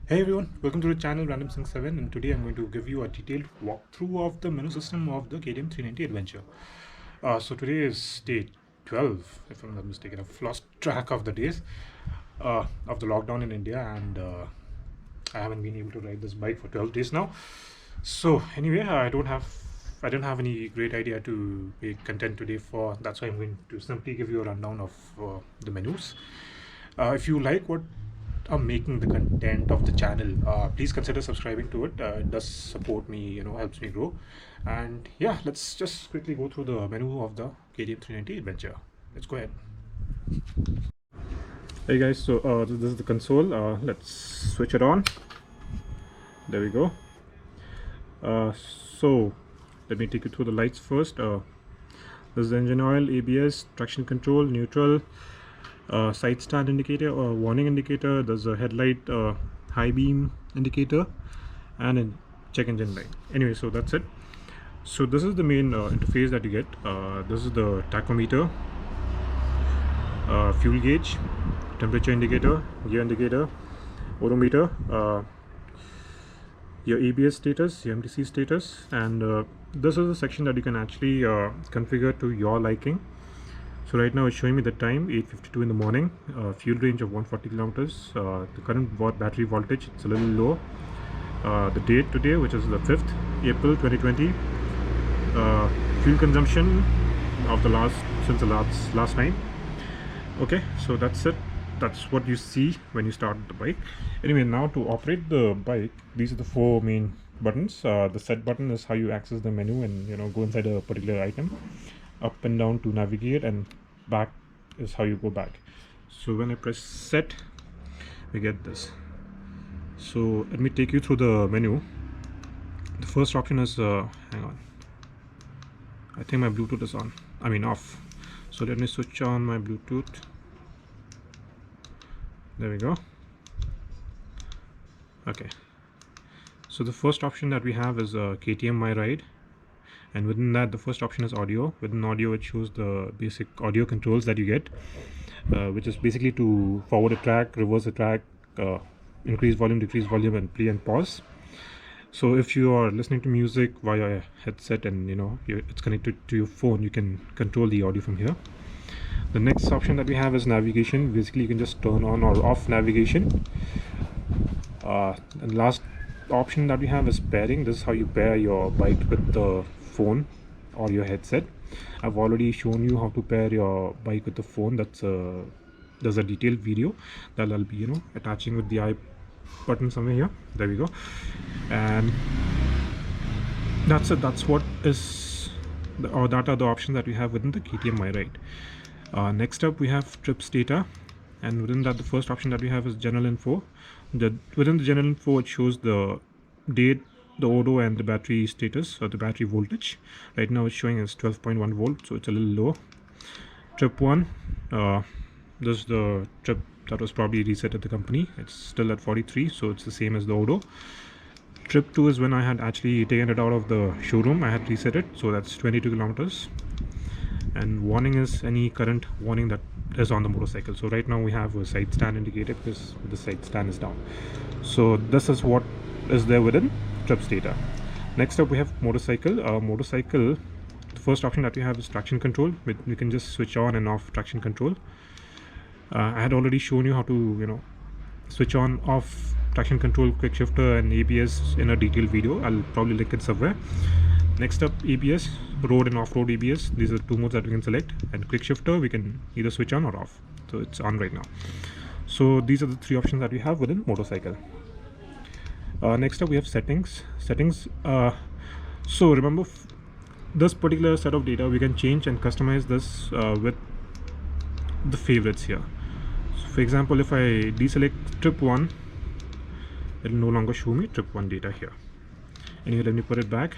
Hey everyone, welcome to the channel Random Sync 7, and today I'm going to give you a detailed walkthrough of the menu system of the KTM 390 Adventure. So today is day 12, if I'm not mistaken. I've lost track of the days of the lockdown in India, and I haven't been able to ride this bike for 12 days now. So anyway, I don't have any great idea to make content today for. That's why I'm going to simply give you a rundown of the menus. If you like what I'm making the content of the channel, please consider subscribing to it. It does support me, helps me grow. And yeah, let's just quickly go through the menu of the KTM 390 Adventure. Let's go ahead. Hey guys, so this is the console. Let's switch it on. There we go. So let me take you through the lights first. This is the engine oil, ABS, traction control, neutral, side stand indicator or warning indicator. There's a headlight high beam indicator and a check engine light. Anyway, so that's it. So this is the main interface that you get. This is the tachometer, fuel gauge, temperature indicator, gear indicator, odometer, your ABS status, your MTC status, and this is the section that you can actually configure to your liking. So right now it's showing me the time 8:52 in the morning, fuel range of 140 kilometers, the current battery voltage, it's a little low, the date today, which is the 5th April 2020, fuel consumption of the last night. Okay, so that's it. That's what you see when you start the bike. Anyway, now to operate the bike, these are the four main buttons. The set button is how you access the menu and go inside a particular item. Up and down to navigate, and back is how you go back. So when I press set, we get this. So let me take you through the menu. The first option is hang on, I think my Bluetooth is on, I mean off. So let me switch on my Bluetooth. There we go. Okay, so the first option that we have is KTM My Ride, and within that the first option is audio. Within audio it shows the basic audio controls that you get, which is basically to forward a track, reverse a track, increase volume, decrease volume, and play and pause. So if you are listening to music via a headset and it's connected to your phone, you can control the audio from here. The next option that we have is navigation. Basically you can just turn on or off navigation. And last option that we have is pairing. This is how you pair your bike with the phone or your headset. I've already shown you how to pair your bike with the phone. There's a detailed video that I'll be attaching with the I button somewhere here. There we go. And that's it. That are the options that we have within the KTM My Ride. Next up we have trips data, and within that the first option that we have is general info. Within the general info it shows the date, the odo, and the battery status or the battery voltage. Right now it's showing as 12.1 volt, so it's a little low. Trip 1, this is the trip that was probably reset at the company. It's still at 43, so it's the same as the odo. Trip 2 is when I had actually taken it out of the showroom. I had reset it, so that's 22 kilometers. And warning is any current warning that is on the motorcycle. So right now we have a side stand indicator because the side stand is down. So this is what is there within trips data. Next up we have motorcycle. Motorcycle, the first option that we have is traction control. We can just switch on and off traction control. I had already shown you how to switch on off traction control, quick shifter, and ABS in a detailed video. I'll probably link it somewhere. Next up, ABS, road and off-road ABS. These are two modes that we can select, and quick shifter we can either switch on or off. So it's on right now. So these are the three options that we have within motorcycle. Next up we have settings. So remember, this particular set of data we can change and customize this with the favorites here. So for example, if I deselect trip 1, it will no longer show me trip 1 data here. Anyway, let me put it back.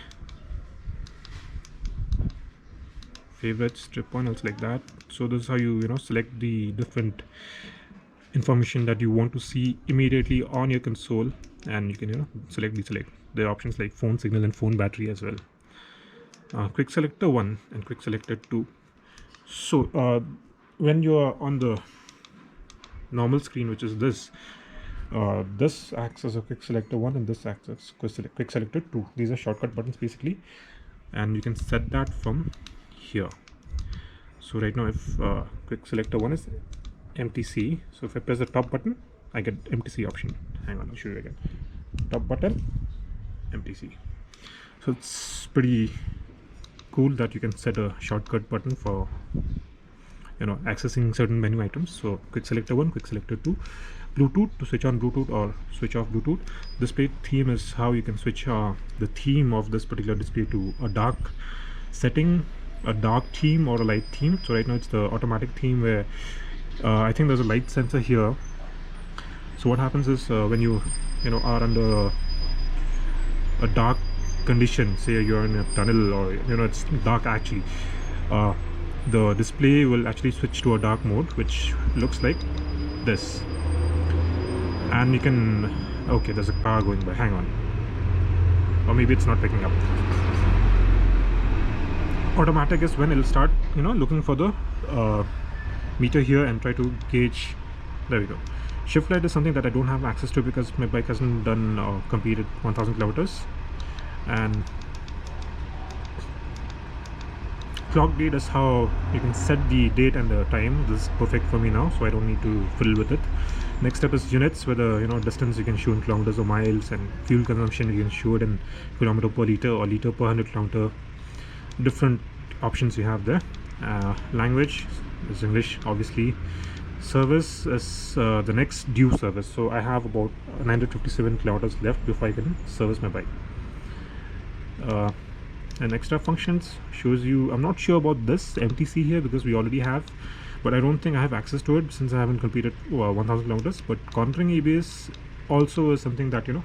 Favorites, trip 1, I'll select that. So this is how you select the different information that you want to see immediately on your console, and you can select, deselect. There are options like phone signal and phone battery as well. Quick selector 1 and quick selector 2. So when you are on the normal screen, which is this, This acts as a quick selector 1 and this acts as quick selector 2. These are shortcut buttons basically, and you can set that from here. So right now, if quick selector 1 is MTC, so if I press the top button, I get MTC option. Hang on, I'll show you again. Top button, MTC. So it's pretty cool that you can set a shortcut button for accessing certain menu items. So quick selector 1, quick selector 2, Bluetooth to switch on Bluetooth or switch off Bluetooth. Display theme is how you can switch the theme of this particular display to a dark setting, a dark theme or a light theme. So right now it's the automatic theme where I think there's a light sensor here. So what happens is when you are under a dark condition, say you're in a tunnel or it's dark actually, the display will actually switch to a dark mode, which looks like this. And you can, okay, there's a car going by, hang on, or maybe it's not picking up. Automatic is when it'll start looking for the meter here and try to gauge. There we go. Shift light is something that I don't have access to because my bike hasn't done completed 1000 kilometers. And clock date is how you can set the date and the time. This is perfect for me now, so I don't need to fiddle with it. Next step is units, where the distance you can show in kilometers or miles, and fuel consumption you can show it in kilometer per liter or liter per 100 kilometer. Different options you have there. Language is English, obviously. Service is the next due service. So I have about 957 kilometers left before I can service my bike. And extra functions shows you, I'm not sure about this MTC here because we already have, but I don't think I have access to it since I haven't completed 1000 kilometers. But cornering ABS also is something that you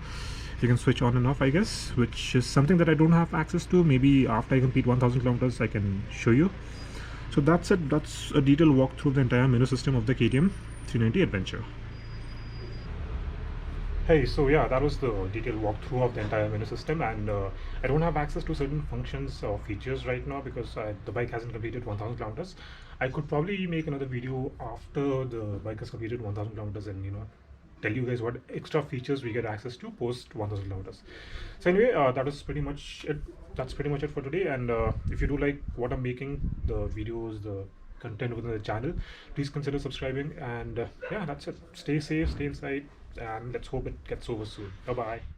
can switch on and off, I guess, which is something that I don't have access to. Maybe after I complete 1000 kilometers I can show you. So that's it. That's a detailed walkthrough of the entire menu system of the KTM 390 Adventure. Hey, so yeah, that was the detailed walkthrough of the entire menu system, and I don't have access to certain functions or features right now because the bike hasn't completed 1000 kilometers. I could probably make another video after the bike has completed 1000 kilometers and tell you guys what extra features we get access to post 1000 kilometers. So anyway, that is pretty much it. That's pretty much it for today. And if you do like what I'm making, the videos, the content within the channel, please consider subscribing. And yeah, that's it. Stay safe, stay inside, and let's hope it gets over soon. Bye bye.